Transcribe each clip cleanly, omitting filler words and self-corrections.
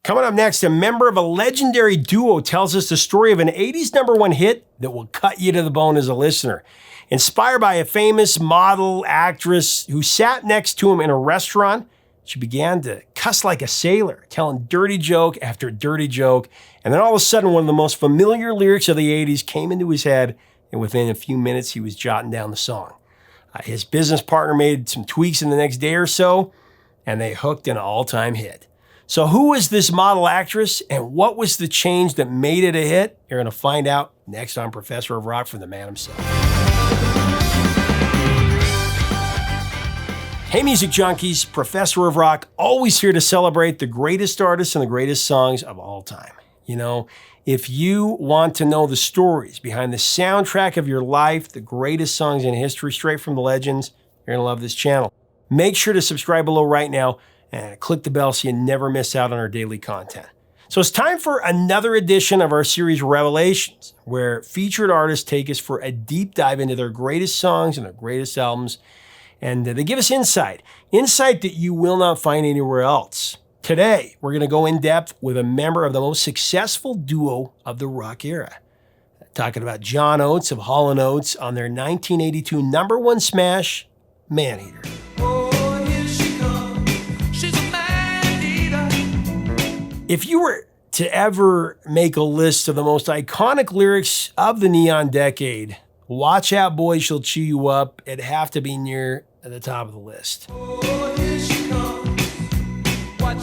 Coming up next, a member of a legendary duo tells us the story of an 80s #1 hit that will cut you to the bone as a listener. Inspired by a famous model actress who sat next to him in a restaurant, she began to cuss like a sailor, telling dirty joke after dirty joke. And then all of a sudden, one of the most familiar lyrics of the 80s came into his head, and within a few minutes, he was jotting down the song. His business partner made some tweaks in the next day or so, and they hooked an all-time hit. So who was this model actress, and what was the change that made it a hit? You're going to find out next on Professor of Rock from the man himself. Hey, music junkies, Professor of Rock, always here to celebrate the greatest artists and the greatest songs of all time. You know, if you want to know the stories behind the soundtrack of your life, the greatest songs in history, straight from the legends, you're going to love this channel. Make sure to subscribe below right now and click the bell so you never miss out on our daily content. So it's time for another edition of our series Revelations, where featured artists take us for a deep dive into their greatest songs and their greatest albums. And they give us insight that you will not find anywhere else. Today, we're going to go in depth with a member of the most successful duo of the rock era. Talking about John Oates of Hall and Oates on their 1982 #1 smash, Maneater. If you were to ever make a list of the most iconic lyrics of the Neon Decade, "Watch out, boy, she'll chew you up," it'd have to be near the top of the list. Watch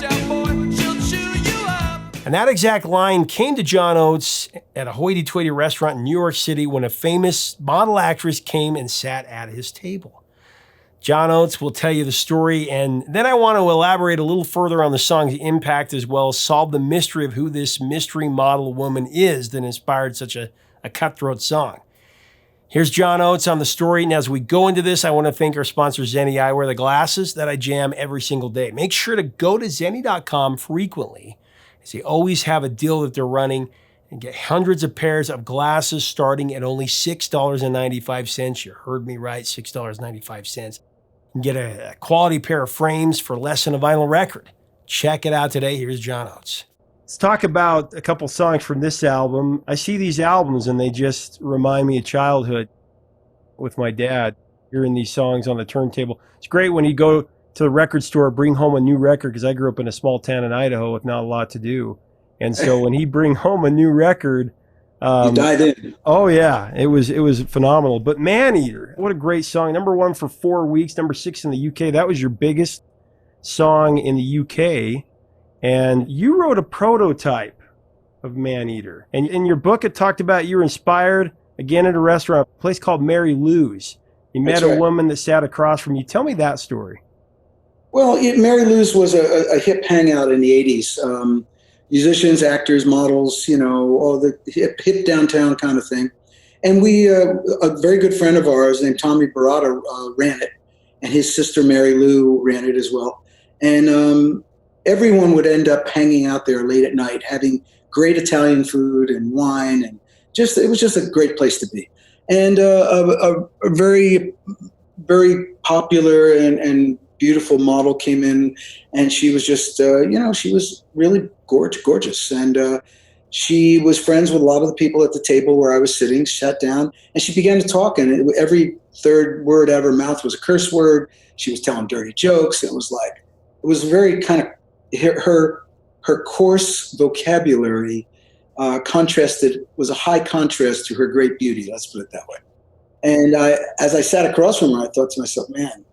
out, boy, she'll chew you up. And that exact line came to John Oates at a hoity-toity restaurant in New York City when a famous model actress came and sat at his table. John Oates will tell you the story, and then I want to elaborate a little further on the song's impact as well as solve the mystery of who this mystery model woman is that inspired such a cutthroat song. Here's John Oates on the story, and as we go into this, I want to thank our sponsor, Zenni Eyewear, the glasses that I jam every single day. Make sure to go to Zenni.com frequently, as they always have a deal that they're running, and get hundreds of pairs of glasses starting at only $6.95. You heard me right, $6.95. You can get a quality pair of frames for less than a vinyl record. Check it out today. Here's John Oates. Let's talk about a couple songs from this album. I see these albums and they just remind me of childhood with my dad, hearing these songs on the turntable. It's great when you go to the record store, bring home a new record, because I grew up in a small town in Idaho with not a lot to do. And so when he bring home a new record, you dive in. Oh yeah, it was phenomenal. But Maneater, what a great song. #1 for 4 weeks, #6 in the UK. That was your biggest song in the UK. And you wrote a prototype of Maneater. And in your book, it talked about you were inspired, again, at a restaurant, a place called Mary Lou's. You met a woman that sat across from you. Tell me that story. Well, Mary Lou's was a hip hangout in the 80s. Musicians, actors, models, you know, all the hip downtown kind of thing. And we, a very good friend of ours named Tommy Barata ran it, and his sister Mary Lou ran it as well. And everyone would end up hanging out there late at night, having great Italian food and wine, and it was just a great place to be. And a very, very popular and beautiful model came in, and she was just, she was really gorgeous. And she was friends with a lot of the people at the table where I was sitting, sat down, and she began to talk, and every third word out of her mouth was a curse word. She was telling dirty jokes. It was very kind of, her coarse vocabulary was a high contrast to her great beauty. Let's put it that way. And as I sat across from her, I thought to myself, man,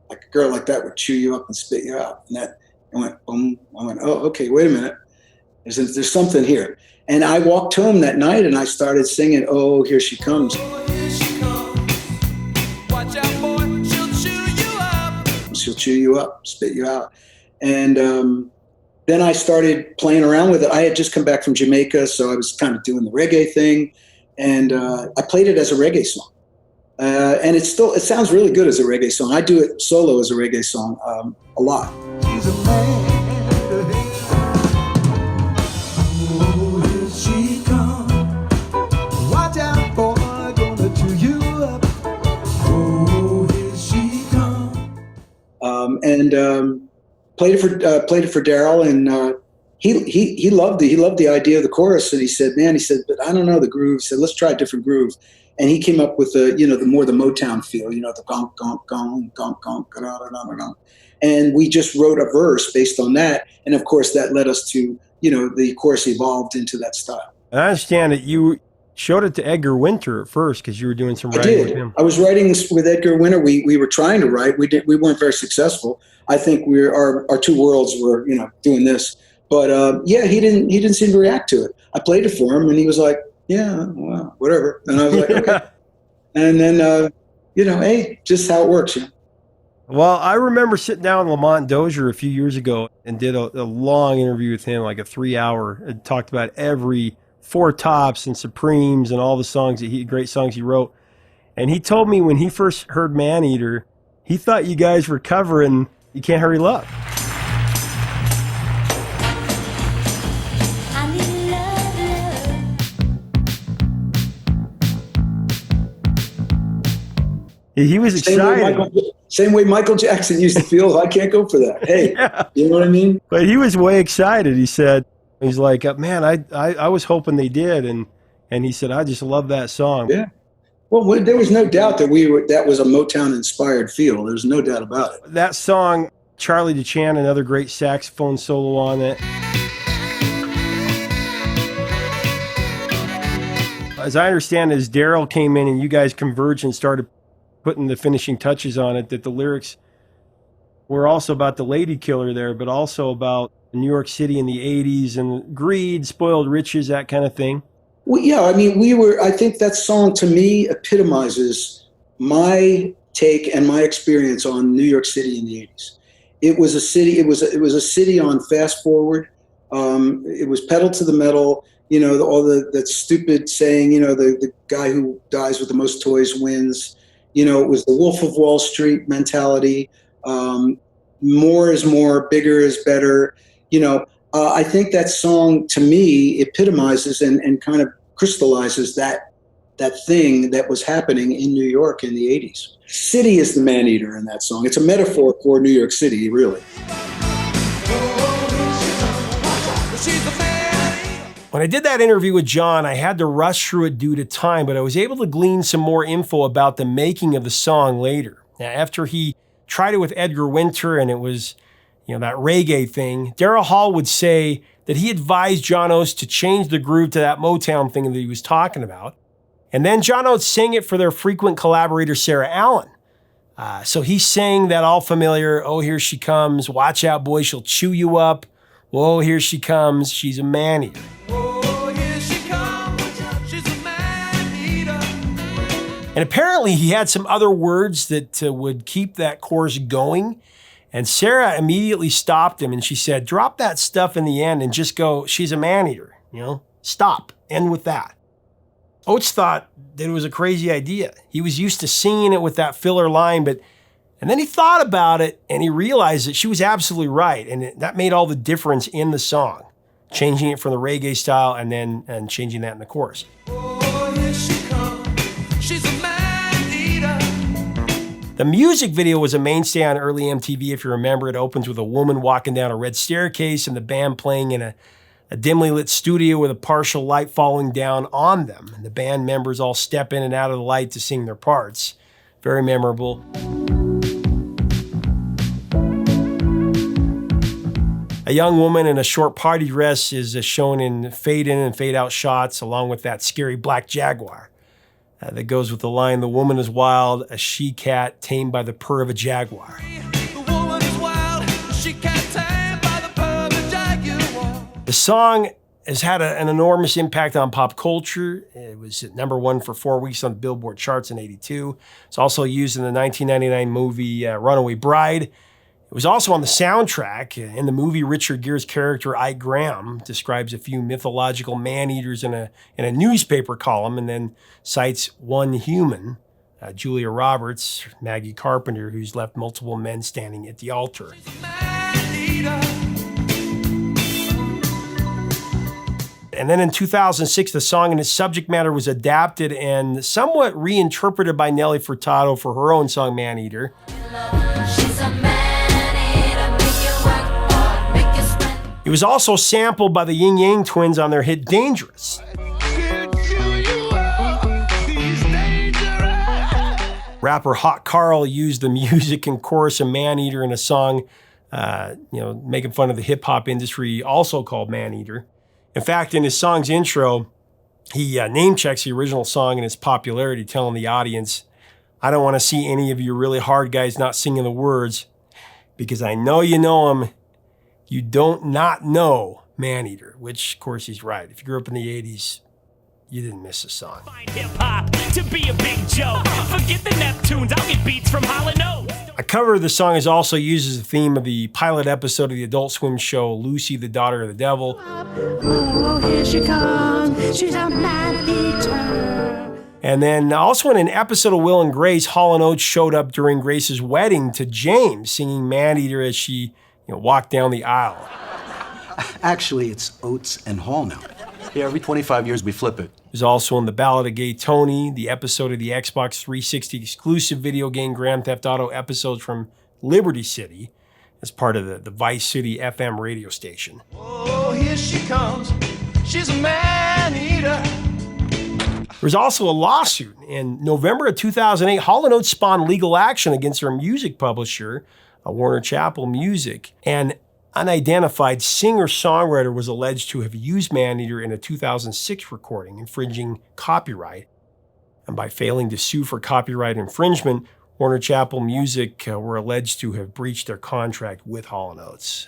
like a girl like that would chew you up and spit you out. And I went, boom. I went, oh, okay, wait a minute. There's something here. And I walked home that night and I started singing, "Oh, here she comes." Oh, here she comes. Watch out, boy, she'll chew you up. She'll chew you up, spit you out. And then I started playing around with it. I had just come back from Jamaica, so I was kind of doing the reggae thing. And I played it as a reggae song. And it sounds really good as a reggae song. I do it solo as a reggae song a lot. He's a man. Oh, here she comes. Watch out, boy, gonna chew you up. Oh, here she comes. Played it for Daryl, and he loved the idea of the chorus, and he said, "Man," he said, "but I don't know the groove." He said, "Let's try a different groove." And he came up with the Motown feel, the gong gong gong gong gong da da da da da. And we just wrote a verse based on that, and of course that led us to the chorus evolved into that style. And I understand that you showed it to Edgar Winter at first because you were doing some writing with him. I was writing with Edgar Winter. We were trying to write. We weren't very successful. I think our two worlds were doing this. But yeah, he didn't seem to react to it. I played it for him, and he was like, "Yeah, well, whatever." And I was like, "Okay." And then hey, just how it works. Well, I remember sitting down with Lamont Dozier a few years ago and did a long interview with him, like a 3-hour, and talked about every Four Tops and Supremes and all the songs great songs he wrote. And he told me when he first heard Maneater, he thought you guys were covering You Can't Hurry Love. He was excited. Same way Michael Jackson used to feel. I can't go for that. Hey, yeah. You know what I mean? But he was way excited. He said, he's like, "Man, I was hoping they did." And he said, "I just love that song." Yeah. Well, there was no doubt that that was a Motown-inspired feel. There's no doubt about it. That song, Charlie DeChan, another great saxophone solo on it. As I understand, as Daryl came in and you guys converged and started putting the finishing touches on it, that the lyrics were also about the lady killer there, but also about New York City in the 80s and greed, spoiled riches, that kind of thing. Well, yeah, I mean, I think that song to me epitomizes my take and my experience on New York City in the 80s. It was a city, it was a city on fast forward. It was pedal to the metal, all that stupid saying, the guy who dies with the most toys wins. It was the Wolf of Wall Street mentality. More is more, bigger is better. I think that song to me epitomizes and kind of crystallizes that thing that was happening in New York in the 80s. City is the man-eater in that song. It's a metaphor for New York City, really. When I did that interview with John, I had to rush through it due to time, but I was able to glean some more info about the making of the song later. Now, after he tried it with Edgar Winter and it was, that reggae thing, Daryl Hall would say that he advised John Oates to change the groove to that Motown thing that he was talking about. And then John Oates sang it for their frequent collaborator, Sarah Allen. So he sang that all familiar, "Oh, here she comes, watch out, boy, she'll chew you up. Whoa, here she comes, she's a man-eater." And apparently he had some other words that would keep that chorus going. And Sarah immediately stopped him and she said, "Drop that stuff in the end and just go, she's a man-eater, stop, end with that." Oates thought that it was a crazy idea. He was used to singing it with that filler line, and then he thought about it and he realized that she was absolutely right. And that made all the difference in the song, changing it from the reggae style and changing that in the chorus. Oh, here she comes. She's a man-eater. The music video was a mainstay on early MTV, if you remember. It opens with a woman walking down a red staircase and the band playing in a dimly lit studio with a partial light falling down on them. And the band members all step in and out of the light to sing their parts. Very memorable. A young woman in a short party dress is shown in fade in and fade out shots, along with that scary black Jaguar. That goes with the line, "The woman is wild, a she-cat tamed by the purr of a jaguar." The woman is wild, a she-cat tamed by the purr of a jaguar. The song has had an enormous impact on pop culture. It was at #1 for 4 weeks on the Billboard charts in '82. It's also used in the 1999 movie Runaway Bride. It was also on the soundtrack. In the movie, Richard Gere's character, Ike Graham, describes a few mythological man-eaters in a newspaper column and then cites one human, Julia Roberts, Maggie Carpenter, who's left multiple men standing at the altar. And then in 2006, the song and its subject matter was adapted and somewhat reinterpreted by Nelly Furtado for her own song, Man-Eater. It was also sampled by the Yin Yang Twins on their hit Dangerous. Rapper Hot Carl used the music and chorus of Maneater in a song, making fun of the hip-hop industry, also called Maneater. In fact, in his song's intro, he name-checks the original song and its popularity, telling the audience, "I don't want to see any of you really hard guys not singing the words, because I know you know them. You don't not know Maneater," which, of course, he's right. If you grew up in the 80s, you didn't miss a song. Hip-hop to be a big joke. Forget the Neptunes, I'll get beats from Hall and Oates. A cover of the song is also used as the theme of the pilot episode of the Adult Swim show Lucy, the Daughter of the Devil. Oh, here she comes. She's a man-eater. And then also in an episode of Will and Grace, Hall & Oates showed up during Grace's wedding to James, singing Maneater as she walked down the aisle. Actually, it's Oates and Hall now. Yeah, every 25 years we flip it. It was also in The Ballad of Gay Tony, the episode of the Xbox 360 exclusive video game Grand Theft Auto episodes from Liberty City as part of the Vice City FM radio station. Oh, here she comes. She's a man-eater. There was also a lawsuit. In November of 2008, Hall & Oates spawned legal action against their music publisher, Warner Chappell Music. An unidentified singer-songwriter was alleged to have used Maneater in a 2006 recording, infringing copyright. And by failing to sue for copyright infringement, Warner Chappell Music were alleged to have breached their contract with Hall & Oates.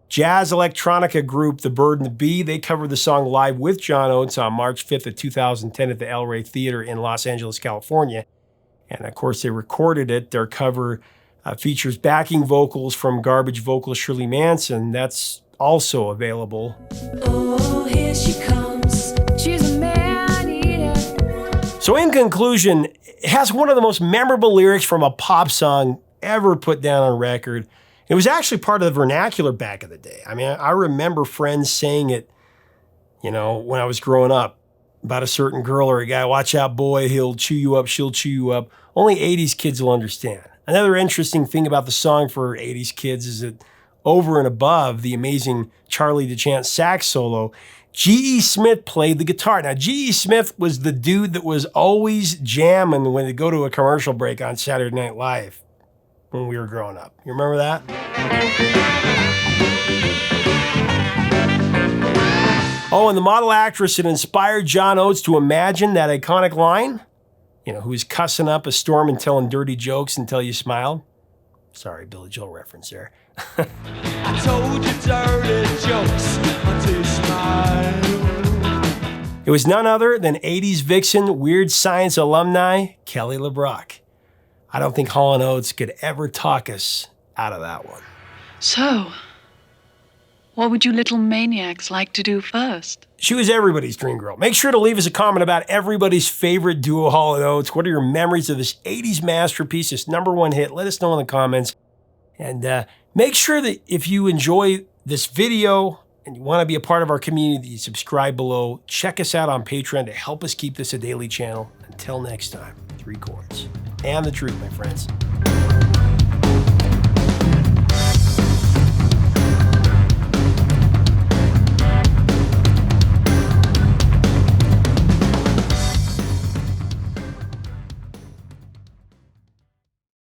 Jazz electronica group The Bird and the Bee, they covered the song live with John Oates on March 5th of 2010 at the El Rey Theater in Los Angeles, California. And of course, they recorded it. Their cover features backing vocals from Garbage vocalist Shirley Manson. That's also available. Oh, here she comes. She's a man-eater. So in conclusion, it has one of the most memorable lyrics from a pop song ever put down on record. It was actually part of the vernacular back in the day. I mean, I remember friends saying it, when I was growing up about a certain girl or a guy. "Watch out, boy, he'll chew you up, she'll chew you up." Only 80s kids will understand. Another interesting thing about the song for 80s kids is that over and above the amazing Charlie DeChant sax solo, G.E. Smith played the guitar. Now, G.E. Smith was the dude that was always jamming when they go to a commercial break on Saturday Night Live when we were growing up. You remember that? Oh, and the model actress that inspired John Oates to imagine that iconic line, who was cussing up a storm and telling dirty jokes until you smiled. Sorry, Billy Joel reference there. I told you dirty jokes until you smiled. It was none other than 80s vixen, Weird Science alumni, Kelly LeBrock. I don't think Hall & Oates could ever talk us out of that one. So, what would you little maniacs like to do first? She was everybody's dream girl. Make sure to leave us a comment about everybody's favorite Duo Hall and Oates. What are your memories of this 80s masterpiece, this #1 hit? Let us know in the comments. And make sure that if you enjoy this video and you want to be a part of our community, you subscribe below. Check us out on Patreon to help us keep this a daily channel. Until next time, 3 chords. And the truth, my friends.